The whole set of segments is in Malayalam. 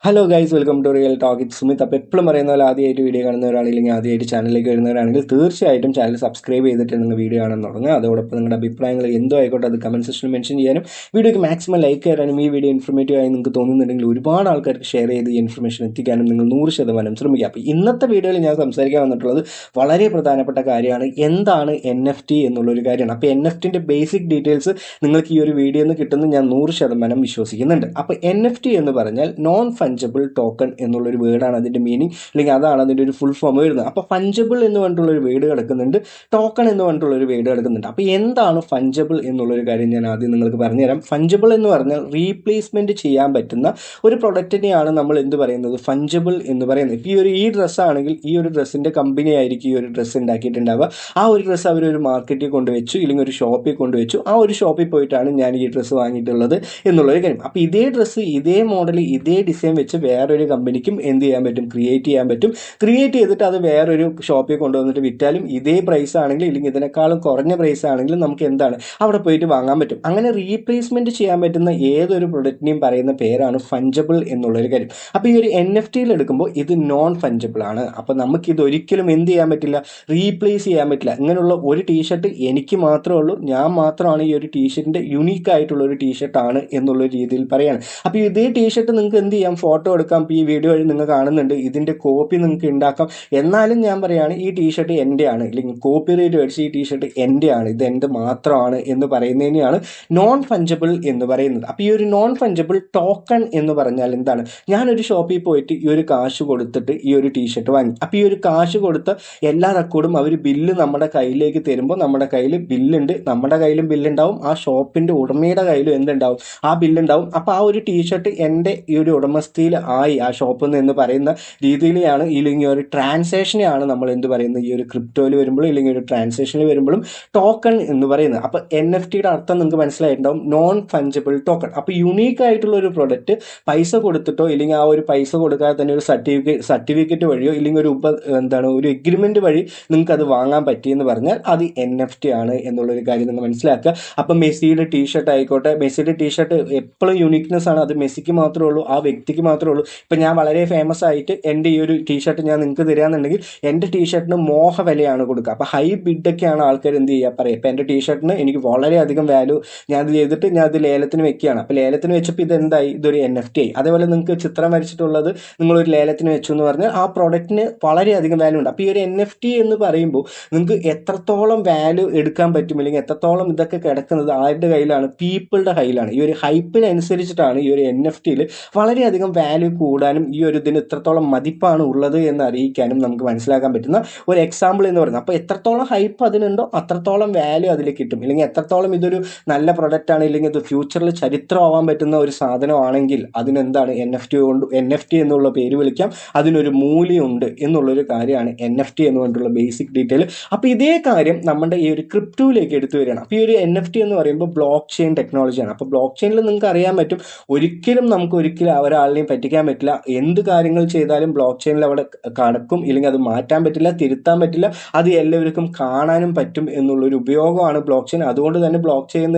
Hello guys, welcome to real talk. It Sumit. അപ്പോൾ എപ്പോഴും പറയുന്ന പോലെ ആദ്യമായിട്ട് വീഡിയോ കാണുന്നവരാണെങ്കിൽ ആദ്യമായിട്ട് ചാനലിലേക്ക് വരുന്നവരാണെങ്കിൽ തീർച്ചയായിട്ടും ചാനൽ സബ്സ്ക്രൈബ് ചെയ്തിട്ടുണ്ടെങ്കിൽ വീഡിയോ കാണാൻ തുടങ്ങുക. അതോടൊപ്പം നിങ്ങളുടെ അഭിപ്രായങ്ങൾ എന്തോ ആയിക്കോട്ടെ അത് കമൻറ്റ് സെക്ഷനിൽ മെൻഷൻ ചെയ്യാനും വീഡിയോയ്ക്ക് മാക്സിമം ലൈക്ക് തരാനും ഈ വീഡിയോ ഇൻഫർമേറ്റീവ് ആയി നിങ്ങൾക്ക് തോന്നുന്നുണ്ടെങ്കിൽ ഒരുപാട് ആൾക്കാർക്ക് ഷെയർ ചെയ്ത് ഈ ഇൻഫർമേഷൻ എത്തിക്കാനും നിങ്ങൾ 100% ശ്രമിക്കുക. അപ്പോൾ ഇന്നത്തെ വീഡിയോയിൽ ഞാൻ സംസാരിക്കാൻ വന്നിട്ടുള്ളത് വളരെ പ്രധാനപ്പെട്ട കാര്യമാണ്. എന്താണ് NFT എന്നുള്ളൊരു കാര്യമാണ്. അപ്പോൾ NFTൻ്റെ ബേസിക് ഡീറ്റെയിൽസ് നിങ്ങൾക്ക് ഈ ഒരു വീഡിയോയിൽ നിന്ന് കിട്ടുന്നത് ഞാൻ 100% വിശ്വസിക്കുന്നുണ്ട്. അപ്പോൾ NFT എന്ന് പറഞ്ഞാൽ നോൺ ഫഞ്ചബിൾ ടോക്കൺ എന്നുള്ളൊരു വേർഡാണ് അതിൻ്റെ മീനിങ്, അല്ലെങ്കിൽ അതാണ് അതിൻ്റെ ഒരു ഫുൾ ഫോം വരുന്നത്. അപ്പോൾ ഫഞ്ചബിൾ എന്ന് പറഞ്ഞിട്ടുള്ളൊരു വേർഡ് കിടക്കുന്നുണ്ട്, ടോക്കൺ എന്ന് പറഞ്ഞിട്ടുള്ളൊരു വേർഡ് കിടക്കുന്നുണ്ട്. അപ്പോൾ എന്താണ് ഫഞ്ചബിൾ എന്നുള്ളൊരു കാര്യം ഞാൻ ആദ്യം നിങ്ങൾക്ക് പറഞ്ഞുതരാം. ഫഞ്ചബിൾ എന്ന് പറഞ്ഞാൽ റീപ്ലേസ്മെൻറ്റ് ചെയ്യാൻ പറ്റുന്ന ഒരു പ്രൊഡക്റ്റിനെയാണ് നമ്മൾ എന്ത് പറയുന്നത്, ഫഞ്ചബിൾ എന്ന് പറയുന്നത്. ഇപ്പോൾ ഈ ഡ്രസ്സാണെങ്കിൽ ഈ ഒരു ഡ്രസ്സിൻ്റെ കമ്പനി ആയിരിക്കും ഈ ഒരു ഡ്രസ്സ് ഉണ്ടാക്കിയിട്ടുണ്ടാവുക. ആ ഒരു ഡ്രസ്സ് അവരൊരു മാർക്കറ്റിൽ കൊണ്ടുവച്ചു, ഇല്ലെങ്കിൽ ഒരു ഷോപ്പിൽ കൊണ്ടുവച്ചു. ആ ഒരു ഷോപ്പിൽ പോയിട്ടാണ് ഞാൻ ഈ ഡ്രസ്സ് വാങ്ങിയിട്ടുള്ളത് എന്നുള്ളൊരു കാര്യം. അപ്പോൾ ഇതേ ഡ്രസ്സ്, ഇതേ മോഡൽ, ഇതേ ഡിസൈൻ വെച്ച് വേറൊരു കമ്പനിക്കും എന്ത് ചെയ്യാൻ പറ്റും, ക്രിയേറ്റ് ചെയ്യാൻ പറ്റും. ക്രിയേറ്റ് ചെയ്തിട്ട് അത് വേറൊരു ഷോപ്പിൽ കൊണ്ടുവന്നിട്ട് വിറ്റാലും ഇതേ പ്രൈസ് ആണെങ്കിൽ, ഇല്ലെങ്കിൽ ഇതിനേക്കാളും കുറഞ്ഞ പ്രൈസ് ആണെങ്കിലും നമുക്ക് എന്താണ് അവിടെ പോയിട്ട് വാങ്ങാൻ പറ്റും. അങ്ങനെ റീപ്ലേസ്മെൻറ്റ് ചെയ്യാൻ പറ്റുന്ന ഏതൊരു പ്രൊഡക്റ്റിനെയും പറയുന്ന പേരാണ് ഫഞ്ചബിൾ എന്നുള്ളൊരു കാര്യം. അപ്പോൾ ഈ ഒരു NFT എടുക്കുമ്പോൾ ഇത് നോൺ ഫഞ്ചബിൾ ആണ്. അപ്പോൾ നമുക്കിത് ഒരിക്കലും എന്ത് ചെയ്യാൻ പറ്റില്ല, റീപ്ലേസ് ചെയ്യാൻ പറ്റില്ല. ഇങ്ങനെയുള്ള ഒരു ടീഷർട്ട് എനിക്ക് മാത്രമേ ഉള്ളൂ, ഞാൻ മാത്രമാണ് ഈ ഒരു ടീഷർട്ടിൻ്റെ യുണീക്ക് ആയിട്ടുള്ള ഒരു ടീഷർട്ടാണ് എന്നുള്ള രീതിയിൽ പറയുകയാണ്. അപ്പോൾ ഇതേ ടീഷർട്ട് നിങ്ങൾക്ക് എന്ത് ചെയ്യാം, ഫോട്ടോ എടുക്കാം. ഇപ്പോൾ ഈ വീഡിയോ വഴി നിങ്ങൾ കാണുന്നുണ്ട്, ഇതിൻ്റെ കോപ്പി നിങ്ങൾക്ക് ഉണ്ടാക്കാം. എന്നാലും ഞാൻ പറയുകയാണ് ഈ ടീഷർട്ട് എൻ്റെ ആണ്, അല്ലെങ്കിൽ കോപ്പി റൈറ്റ് മേടിച്ച് ഈ ടീഷർട്ട് എൻ്റെ ആണ്, ഇത് എൻ്റെ മാത്രമാണ് എന്ന് പറയുന്നതിനെയാണ് നോൺ ഫഞ്ചബിൾ എന്ന് പറയുന്നത്. അപ്പോൾ ഈ ഒരു നോൺ ഫഞ്ചബിൾ ടോക്കൺ എന്ന് പറഞ്ഞാൽ എന്താണ്, ഞാനൊരു ഷോപ്പിൽ പോയിട്ട് ഈ ഒരു കാശ് കൊടുത്തിട്ട് ഈ ഒരു ടീഷർട്ട് വാങ്ങി. അപ്പോൾ ഈ ഒരു കാശ് കൊടുത്ത എല്ലാ റെക്കോർഡും അവർ ബില്ല് നമ്മുടെ കയ്യിലേക്ക് തരുമ്പോൾ നമ്മുടെ കയ്യിൽ ബില്ലുണ്ട്, നമ്മുടെ കയ്യിലും ബില്ലുണ്ടാവും, ആ ഷോപ്പിൻ്റെ ഉടമയുടെ കയ്യിലും എന്തുണ്ടാവും, ആ ബില്ലുണ്ടാവും. അപ്പോൾ ആ ഒരു ടീഷർട്ട് എൻ്റെ ഈ ഒരു ഉടമസ്ഥയിൽ ആയി ആ ഷോപ്പിൽ നിന്ന് എന്ന് പറയുന്ന രീതിയിലാണ്, ഇല്ലെങ്കിൽ ഒരു ട്രാൻസാക്ഷനെയാണ് നമ്മൾ എന്ത് പറയുന്നത്, ഈ ഒരു ക്രിപ്റ്റോയിൽ വരുമ്പോഴും ഇല്ലെങ്കിൽ ഒരു ട്രാൻസാക്ഷനിൽ വരുമ്പോഴും ടോക്കൺ എന്ന് പറയുന്നത്. അപ്പോൾ NFTയുടെ അർത്ഥം നിങ്ങൾക്ക് മനസ്സിലായിട്ടുണ്ടാവും, നോൺ ഫഞ്ചബിൾ ടോക്കൺ. അപ്പോൾ യുണീക്ക് ആയിട്ടുള്ള ഒരു പ്രൊഡക്റ്റ് പൈസ കൊടുത്തിട്ടോ ഇല്ലെങ്കിൽ ആ ഒരു പൈസ കൊടുക്കാതെ തന്നെ ഒരു സർട്ടിഫിക്കറ്റ് വഴിയോ ഇല്ലെങ്കിൽ ഒരു എഗ്രിമെന്റ് വഴി നിങ്ങൾക്ക് അത് വാങ്ങാൻ പറ്റിയെന്ന് പറഞ്ഞാൽ അത് NFT ആണ് എന്നുള്ളൊരു കാര്യം നിങ്ങൾ മനസ്സിലാക്കുക. അപ്പം മെസ്സിയുടെ ടീഷർട്ട് ആയിക്കോട്ടെ, മെസ്സിയുടെ ടീഷർട്ട് എപ്പോഴും യൂണിക്നെസ് ആണ്, അത് മെസ്സിക്ക് മാത്രമേ ഉള്ളൂ, ആ വ്യക്തിക്ക് മാത്രമേ ഉള്ളൂ. ഇപ്പം ഞാൻ വളരെ ഫേമസ് ആയിട്ട് എൻ്റെ ഈ ഒരു ടീഷർട്ട് ഞാൻ നിങ്ങൾക്ക് തരാമെന്നുണ്ടെങ്കിൽ എൻ്റെ ടീഷർട്ടിന് മോഹ വിലയാണ് കൊടുക്കുക. അപ്പോൾ ഹൈ ബിഡൊക്കെയാണ് ആൾക്കാർ എന്ത് ചെയ്യുക പറയുക. ഇപ്പം എൻ്റെ ടീഷർട്ടിന് എനിക്ക് വളരെയധികം വാല്യൂ, ഞാൻ അത് ചെയ്തിട്ട് ഞാൻ അത് ലേലത്തിന് വെക്കുകയാണ്. അപ്പോൾ ലേലത്തിന് വെച്ചപ്പോൾ ഇതെന്തായി, ഇതൊരു NFT ആയി. അതേപോലെ നിങ്ങൾക്ക് ചിത്രം വരച്ചിട്ടുള്ളത് നിങ്ങളൊരു ലേലത്തിന് വെച്ചു എന്ന് പറഞ്ഞാൽ ആ പ്രൊഡക്റ്റിന് വളരെയധികം വാല്യൂ ഉണ്ട്. അപ്പോൾ ഈ ഒരു NFT എന്ന് പറയുമ്പോൾ നിങ്ങൾക്ക് എത്രത്തോളം വാല്യൂ എടുക്കാൻ പറ്റും, അല്ലെങ്കിൽ എത്രത്തോളം ഇതൊക്കെ കിടക്കുന്നത് ആരുടെ കയ്യിലാണ്, പീപ്പിളുടെ കയ്യിലാണ്. ഈ ഒരു ഹൈപ്പിനനുസരിച്ചിട്ടാണ് ഈ ഒരു NFTയിൽ വളരെയധികം വാല്യൂ കൂടാനും ഈ ഒരു ഇതിന് എത്രത്തോളം മതിപ്പാണ് ഉള്ളത് എന്ന് അറിയിക്കാനും നമുക്ക് മനസ്സിലാക്കാൻ പറ്റുന്ന ഒരു എക്സാമ്പിൾ എന്ന് പറയുന്നത്. അപ്പോൾ എത്രത്തോളം ഹൈപ്പ് അതിനുണ്ടോ അത്രത്തോളം വാല്യൂ അതിൽ കിട്ടും. ഇല്ലെങ്കിൽ എത്രത്തോളം ഇതൊരു നല്ല പ്രൊഡക്റ്റ് ആണ്, ഇല്ലെങ്കിൽ ഇത് ഫ്യൂച്ചറിൽ ചരിത്രമാവാൻ പറ്റുന്ന ഒരു സാധനമാണെങ്കിൽ അതിനെന്താണ് NFT എന്നുള്ള പേര് വിളിക്കാം, അതിനൊരു മൂല്യമുണ്ട് എന്നുള്ളൊരു കാര്യമാണ് NFT എന്ന് പറഞ്ഞിട്ടുള്ള ബേസിക് ഡീറ്റെയിൽ. അപ്പോൾ ഇതേ കാര്യം നമ്മുടെ ഈ ഒരു ക്രിപ്റ്റോയിലേക്ക് എടുത്തു വരികയാണ്. അപ്പോൾ ഈ ഒരു NFT എന്ന് പറയുമ്പോൾ ബ്ലോക്ക് ചെയിൻ ടെക്നോളജിയാണ്. അപ്പോൾ ബ്ലോക്ക് ചെയിനിൽ നിങ്ങൾക്ക് അറിയാൻ പറ്റും, നമുക്ക് ഒരിക്കലും ഒരാളിനെയും പറ്റിക്കാൻ പറ്റില്ല. എന്ത് കാര്യങ്ങൾ ചെയ്താലും ബ്ലോക്ക് ചെയിനിൽ അവിടെ കടക്കും, ഇല്ലെങ്കിൽ അത് മാറ്റാൻ പറ്റില്ല, തിരുത്താൻ പറ്റില്ല, അത് എല്ലാവർക്കും കാണാനും പറ്റും എന്നുള്ളൊരു ഉപയോഗമാണ് ബ്ലോക്ക് ചെയിൻ. അതുകൊണ്ട് തന്നെ ബ്ലോക്ക്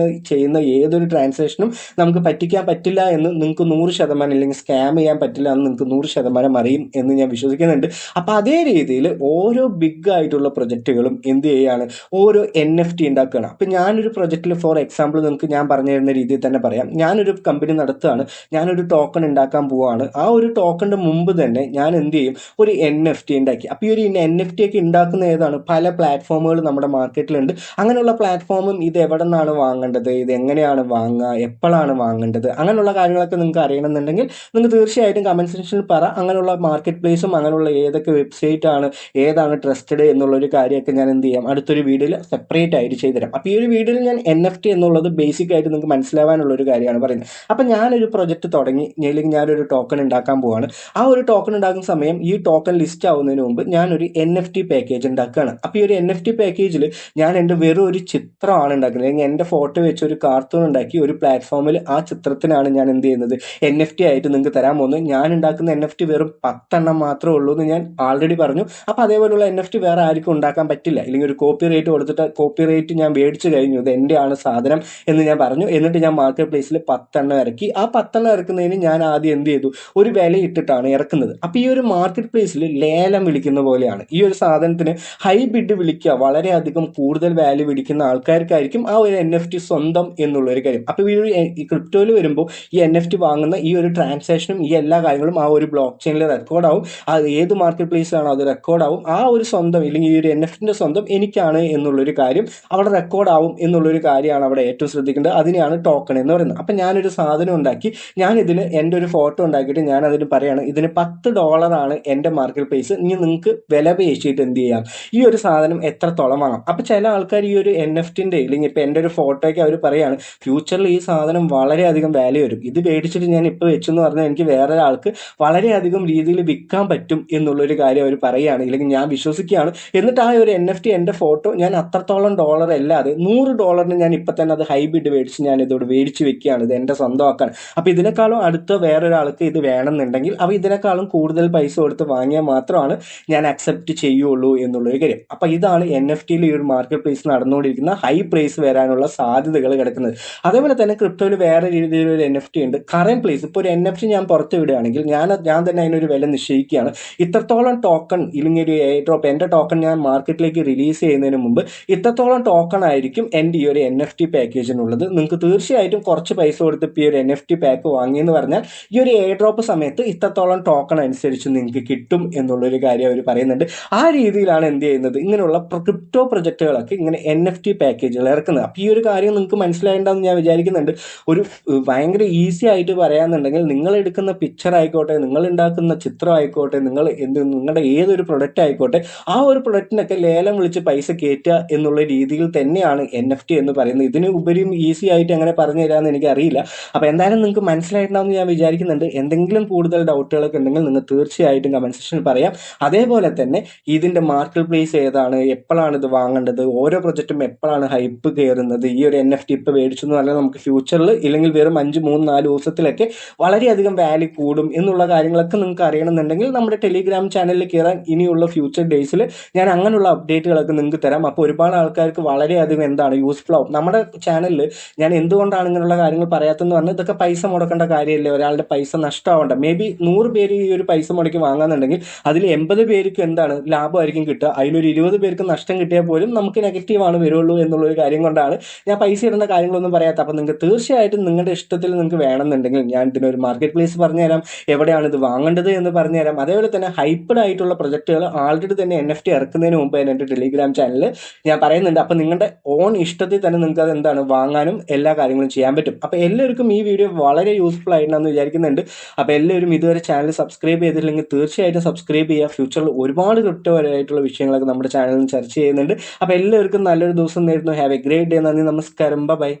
ചെയ്യുന്ന ഏതൊരു ട്രാൻസാക്ഷനും നമുക്ക് പറ്റിക്കാൻ പറ്റില്ല എന്ന് നിങ്ങൾക്ക് 100%, അല്ലെങ്കിൽ സ്കാം ചെയ്യാൻ പറ്റില്ല എന്ന് നിങ്ങൾക്ക് 100% അറിയും എന്ന് ഞാൻ വിശ്വസിക്കുന്നുണ്ട്. അപ്പോൾ അതേ രീതിയിൽ ഓരോ ബിഗ് ആയിട്ടുള്ള പ്രൊജക്റ്റുകളും എന്ത് ചെയ്യുകയാണ്, ഓരോ NFT ഉണ്ടാക്കുകയാണ്. അപ്പം ഞാനൊരു പ്രൊജക്റ്റിൽ ഫോർ എക്സാമ്പിൾ നിങ്ങൾക്ക് ഞാൻ പറഞ്ഞു തരുന്ന രീതിയിൽ തന്നെ പറയാം. ഞാനൊരു കമ്പനി നടത്തുകയാണ്, ഞാനൊരു ടോക്കൺ ഉണ്ടാക്കാൻ പോവുകയാണ്. ആ ഒരു ടോക്കണിൻ്റെ മുമ്പ് തന്നെ ഞാൻ എന്ത് ചെയ്യും, ഒരു NFT ഉണ്ടാക്കി. അപ്പോൾ ഈ ഒരു NFT ഒക്കെ ഉണ്ടാക്കുന്ന ഏതാണ്, പല പ്ലാറ്റ്ഫോമുകൾ നമ്മുടെ മാർക്കറ്റിലുണ്ട്. അങ്ങനെയുള്ള പ്ലാറ്റ്ഫോമും ഇത് എവിടെ നിന്നാണ് വാങ്ങേണ്ടത്, ഇത് എങ്ങനെയാണ് വാങ്ങുക, എപ്പോഴാണ് വാങ്ങേണ്ടത്, അങ്ങനെയുള്ള കാര്യങ്ങളൊക്കെ നിങ്ങൾക്ക് അറിയണമെന്നുണ്ടെങ്കിൽ നിങ്ങൾക്ക് തീർച്ചയായിട്ടും കമൻറ്റ് സെക്ഷനിൽ പറ. അങ്ങനെയുള്ള മാർക്കറ്റ് പ്ലേസും അങ്ങനെയുള്ള ഏതൊക്കെ വെബ്സൈറ്റ് ആണ്, ഏതാണ് ട്രസ്റ്റഡ് എന്നുള്ളൊരു കാര്യമൊക്കെ ഞാൻ എന്ത് ചെയ്യാം, അടുത്തൊരു വീഡിയോയിൽ സെപ്പറേറ്റ് ആയിട്ട് ചെയ്തുതരാം. അപ്പോൾ ഈ ഒരു വീഡിയോയിൽ ഞാൻ NFT എന്നുള്ളത് ബേസിക് ആയിട്ട് നിങ്ങൾക്ക് മനസ്സിലാവാനുള്ളൊരു കാര്യമാണ് പറയുന്നത്. അപ്പോൾ ഞാനൊരു പ്രൊജക്റ്റ് തുടങ്ങി, അല്ലെങ്കിൽ ഞാനൊരു ടോക്കൺ ഉണ്ടാക്കാൻ പോവാണ്. ആ ഒരു ടോക്കൺ ഉണ്ടാക്കുന്ന സമയം ഈ ടോക്കൺ ലിസ്റ്റ് ആവുന്നതിന് മുമ്പ് ഞാനൊരു NFT പാക്കേജ് ഉണ്ടാക്കുകയാണ്. അപ്പോൾ ഈ ഒരു NFT പാക്കേജിൽ ഞാൻ എൻ്റെ വെറും ഒരു ചിത്രമാണ് ഉണ്ടാക്കുന്നത്, അല്ലെങ്കിൽ എൻ്റെ ഫോട്ടോ വെച്ച് ഒരു കാർട്ടൂൺ ഉണ്ടാക്കി ഒരു പ്ലാറ്റ്ഫോമിൽ ആ ചിത്രത്തിനാണ് ഞാൻ എന്ത് ചെയ്യുന്നത്, NFT ആയിട്ട് നിങ്ങൾക്ക് തരാൻ പോകുന്നത്. ഞാൻ ഉണ്ടാക്കുന്ന NFT വെറും 10 എണ്ണം മാത്രമേ ഉള്ളൂ എന്ന് ഞാൻ ആൾറെഡി പറഞ്ഞു. അപ്പോൾ അതേപോലുള്ള NFT വേറെ ആർക്കും ഉണ്ടാക്കാൻ പറ്റില്ല. ഇല്ലെങ്കിൽ ഒരു കോപ്പി റൈറ്റ് കൊടുത്തിട്ട് കോപ്പി റൈറ്റ് ഞാൻ മേടിച്ചു കഴിഞ്ഞു, ഇത് എൻ്റെ ആണ് സാധനം എന്ന് ഞാൻ പറഞ്ഞു. എന്നിട്ട് ഞാൻ മാർക്കറ്റ് പ്ലേസിൽ 10 എണ്ണം ഇറക്കി. ആ 10 എണ്ണം ഇറക്കുന്നതിന് ഞാൻ ആദ്യം എന്ത് എന്ത് ചെയ്തു, ഒരു വില ഇട്ടിട്ടാണ് ഇറക്കുന്നത്. അപ്പോൾ ഈ ഒരു മാർക്കറ്റ് പ്ലേസിൽ ലേലം വിളിക്കുന്ന പോലെയാണ് ഈ ഒരു സാധനത്തിന് ഹൈ ബിഡ് വിളിക്കുക, വളരെയധികം കൂടുതൽ വാല്യൂ വിളിക്കുന്ന ആൾക്കാർക്കായിരിക്കും ആ ഒരു NFT സ്വന്തം എന്നുള്ളൊരു കാര്യം. അപ്പോൾ ഈ ക്രിപ്റ്റോയിൽ വരുമ്പോൾ ഈ NFT വാങ്ങുന്ന ഈ ഒരു ട്രാൻസാക്ഷനും ഈ എല്ലാ കാര്യങ്ങളും ആ ഒരു ബ്ലോക്ക് ചെയിനിൽ റെക്കോർഡാവും. അത് ഏത് മാർക്കറ്റ് പ്ലേസിലാണോ അത് റെക്കോർഡാവും. ആ ഒരു സ്വന്തം ഇല്ലെങ്കിൽ ഈ ഒരു NFT സ്വന്തം എനിക്കാണ് എന്നുള്ളൊരു കാര്യം അവിടെ റെക്കോർഡാവും എന്നുള്ളൊരു കാര്യമാണ് അവിടെ ഏറ്റവും ശ്രദ്ധിക്കേണ്ടത്. അതിനെയാണ് ടോക്കൺ എന്ന് പറയുന്നത്. അപ്പം ഞാനൊരു സാധനം ഉണ്ടാക്കി, ഞാനിതിൽ എൻ്റെ ഒരു ഫോട്ടോ ഉണ്ടാക്കിയിട്ട് ഞാൻ അതിന് പറയാണ് ഇതിന് $10 എൻ്റെ മാർക്കറ്റ് പ്ലേസ്, ഇനി നിങ്ങൾക്ക് വില പേശിയിട്ട് എന്ത് ചെയ്യാം, ഈ ഒരു സാധനം എത്രത്തോളം വാങ്ങാം. അപ്പം ചില ആൾക്കാർ ഈ ഒരു NFT ഇല്ലെങ്കിൽ ഇപ്പം എൻ്റെ ഒരു ഫോട്ടോയ്ക്ക് അവർ പറയാണ് ഫ്യൂച്ചറിൽ ഈ സാധനം വളരെയധികം വാല്യൂ വരും, ഇത് മേടിച്ചിട്ട് ഞാൻ ഇപ്പോൾ വെച്ചെന്ന് പറഞ്ഞാൽ എനിക്ക് വേറെ ഒരാൾക്ക് വളരെയധികം രീതിയിൽ വിൽക്കാൻ പറ്റും എന്നുള്ളൊരു കാര്യം അവർ പറയുകയാണ്, ഇല്ലെങ്കിൽ ഞാൻ വിശ്വസിക്കുകയാണ്. എന്നിട്ട് ആ ഒരു NFT എൻ്റെ ഫോട്ടോ ഞാൻ അത്രത്തോളം ഡോളർ അല്ലാതെ $100 ഞാൻ ഇപ്പം തന്നെ അത് ഹൈ ബിഡ് മേടിച്ച് ഞാൻ ഇതോട് മേടിച്ച് വെക്കുകയാണ്, ഇത് എൻ്റെ സ്വന്തമാക്കാണ്. അപ്പോൾ ഇതിനേക്കാളും അടുത്ത വേറൊരാൾക്ക് ഇത് വേണമെന്നുണ്ടെങ്കിൽ അവ ഇതിനേക്കാളും കൂടുതൽ പൈസ കൊടുത്ത് വാങ്ങിയാൽ മാത്രമാണ് ഞാൻ അക്സെപ്റ്റ് ചെയ്യുള്ളൂ എന്നുള്ളൊരു കാര്യം. അപ്പോൾ ഇതാണ് NFT ഈ ഒരു മാർക്കറ്റ് പ്ലേസ് നടന്നുകൊണ്ടിരിക്കുന്ന ഹൈ പ്രൈസ് വരാനുള്ള സാധ്യതകൾ കിടക്കുന്നത്. അതേപോലെ തന്നെ ക്രിപ്റ്റോയിൽ വേറെ രീതിയിലൊരു NFT ഉണ്ട്, കറന്റ് പ്ലേസ്. ഇപ്പോൾ ഒരു NFT ഞാൻ പുറത്ത് വിടുകയാണെങ്കിൽ ഞാൻ തന്നെ അതിനൊരു വില നിശ്ചയിക്കുകയാണ്. ഇത്രത്തോളം ടോക്കൺ ഇല്ലെങ്കിൽ ഒരു എയർ ഡ്രോപ്പ് എൻ്റെ ടോക്കൺ ഞാൻ മാർക്കറ്റിലേക്ക് റിലീസ് ചെയ്യുന്നതിന് മുമ്പ് ഇത്രത്തോളം ടോക്കൺ ആയിരിക്കും എൻ്റെ ഈ ഒരു NFT പാക്കേജിനുള്ളത്. നിങ്ങൾക്ക് തീർച്ചയായിട്ടും കുറച്ച് പൈസ കൊടുത്ത് ഈ ഒരു NFT പാക്ക് വാങ്ങിയെന്ന് പറഞ്ഞാൽ ഈ ഒരു എയർ ഡ്രോപ്പ് സമയത്ത് ഇത്രത്തോളം ടോക്കൺ അനുസരിച്ച് നിങ്ങൾക്ക് കിട്ടും എന്നുള്ളൊരു കാര്യം അവർ പറയുന്നുണ്ട്. ആ രീതിയിലാണ് എന്ത് ചെയ്യുന്നത്, ഇങ്ങനെയുള്ള ക്രിപ്റ്റോ പ്രൊജക്റ്റുകളൊക്കെ ഇങ്ങനെ NFT പാക്കേജുകൾ ഇറക്കുന്നത്. അപ്പോൾ ഈ ഒരു കാര്യം നിങ്ങൾക്ക് മനസ്സിലായിട്ടുണ്ടെന്ന് ഞാൻ വിചാരിക്കുന്നുണ്ട്. ഒരു ഭയങ്കര ഈസി ആയിട്ട് പറയാന്നുണ്ടെങ്കിൽ നിങ്ങൾ എടുക്കുന്ന പിക്ചർ ആയിക്കോട്ടെ, നിങ്ങൾ ഉണ്ടാക്കുന്ന ചിത്രം ആയിക്കോട്ടെ, നിങ്ങളുടെ ഏതൊരു പ്രൊഡക്റ്റ് ആയിക്കോട്ടെ, ആ ഒരു പ്രൊഡക്റ്റിനൊക്കെ ലേലം വിളിച്ച് പൈസ കയറ്റുക എന്നുള്ള രീതിയിൽ തന്നെയാണ് NFT എന്ന് പറയുന്നത്. ഇതിന് ഉപരിയും ഈസി ആയിട്ട് എങ്ങനെ പറഞ്ഞു തരാമെന്ന് എനിക്കറിയില്ല. അപ്പോൾ എന്തായാലും നിങ്ങൾക്ക് മനസ്സിലായിട്ടുണ്ടാവുമെന്ന് ഞാൻ വിചാരിക്കുന്നുണ്ട്. എന്തെങ്കിലും കൂടുതൽ ഡൗട്ടുകളൊക്കെ ഉണ്ടെങ്കിൽ നിങ്ങൾ തീർച്ചയായിട്ടും കമന്റ് സെക്ഷനിൽ പറയാം. അതേപോലെ തന്നെ ഇതിൻ്റെ മാർക്കറ്റ് പ്ലേസ് ഏതാണ്, എപ്പോഴാണ് ഇത് വാങ്ങേണ്ടത്, ഓരോ പ്രൊജക്റ്റും എപ്പോഴാണ് ഹൈപ്പ് കയറുന്നത്, ഈ ഒരു NFT ഇപ്പോൾ മേടിച്ചു എന്ന് പറഞ്ഞാൽ നമുക്ക് ഫ്യൂച്ചറിൽ ഇല്ലെങ്കിൽ വെറും 5, 3, 4 ദിവസത്തിലൊക്കെ വളരെയധികം വാല്യൂ കൂടും എന്നുള്ള കാര്യങ്ങളൊക്കെ നിങ്ങൾക്ക് അറിയണമെന്നുണ്ടെങ്കിൽ നമ്മുടെ ടെലിഗ്രാം ചാനലിൽ കയറാൻ ഇനിയുള്ള ഫ്യൂച്ചർ ഡേയ്സിൽ ഞാൻ അങ്ങനെയുള്ള അപ്ഡേറ്റുകളൊക്കെ നിങ്ങൾക്ക് തരാം. അപ്പോൾ ഒരുപാട് ആൾക്കാർക്ക് വളരെയധികം യൂസ്ഫുൾ ആവും. നമ്മുടെ ചാനലിൽ ഞാൻ എന്തുകൊണ്ടാണ് ഇങ്ങനെയുള്ള കാര്യങ്ങൾ പറയാത്തതെന്ന് പറഞ്ഞാൽ ഇതൊക്കെ പൈസ മുടക്കേണ്ട കാര്യമില്ല, ഒരാളുടെ പൈസ നഷ്ടമാവണ്ട. മേ ബി 100 പേര് ഈ ഒരു പൈസ മുടക്കി വാങ്ങാന്നുണ്ടെങ്കിൽ അതിൽ 80 പേർക്ക് ലാഭമായിരിക്കും കിട്ടുക, അതിലൊരു 20 പേർക്ക് നഷ്ടം കിട്ടിയാൽ പോലും നമുക്ക് നെഗറ്റീവാണ് വരുള്ളൂ എന്നുള്ളൊരു കാര്യം കൊണ്ടാണ് ഞാൻ പൈസ ഇടേണ്ട കാര്യങ്ങളൊന്നും പറയാത്ത. അപ്പോൾ നിങ്ങൾക്ക് തീർച്ചയായിട്ടും നിങ്ങളുടെ ഇഷ്ടത്തിൽ നിങ്ങൾക്ക് വേണമെന്നുണ്ടെങ്കിൽ ഞാൻ ഇതിനൊരു മാർക്കറ്റ് പ്ലേസ് പറഞ്ഞുതരാം, എവിടെയാണ് ഇത് വാങ്ങേണ്ടത് എന്ന് പറഞ്ഞുതരാം. അതേപോലെ തന്നെ ഹൈപ്പഡ് ആയിട്ടുള്ള പ്രൊജക്റ്റുകൾ ആൾറെഡി തന്നെ NFT ഇറക്കുന്നതിന് മുമ്പ് എൻ്റെ ടെലിഗ്രാം ചാനലിൽ ഞാൻ പറയുന്നുണ്ട്. അപ്പോൾ നിങ്ങളുടെ ഓൺ ഇഷ്ടത്തിൽ തന്നെ നിങ്ങൾക്ക് അത് വാങ്ങാനും എല്ലാ കാര്യങ്ങളും ചെയ്യാൻ പറ്റും. അപ്പോൾ എല്ലാവർക്കും ഈ വീഡിയോ വളരെ യൂസ്ഫുൾ ആയിട്ടുണ്ടെന്ന് വിചാരിക്കുന്നുണ്ട്. അപ്പോൾ എല്ലാവരും ഇതുവരെ ചാനൽ സബ്സ്ക്രൈബ് ചെയ്തിട്ടില്ലെങ്കിൽ തീർച്ചയായിട്ടും സബ്സ്ക്രൈബ് ചെയ്യുക. ഫ്യൂച്ചറിൽ ഒരുപാട് ക്രിപ്റ്റോപരമായിട്ടുള്ള വിഷയങ്ങളൊക്കെ നമ്മുടെ ചാനലിൽ ചർച്ച ചെയ്യുന്നുണ്ട്. അപ്പോൾ എല്ലാവർക്കും നല്ലൊരു ദിവസം നേരുന്നു. Have A great day. നന്ദി, നമസ്കാരം, ബൈ.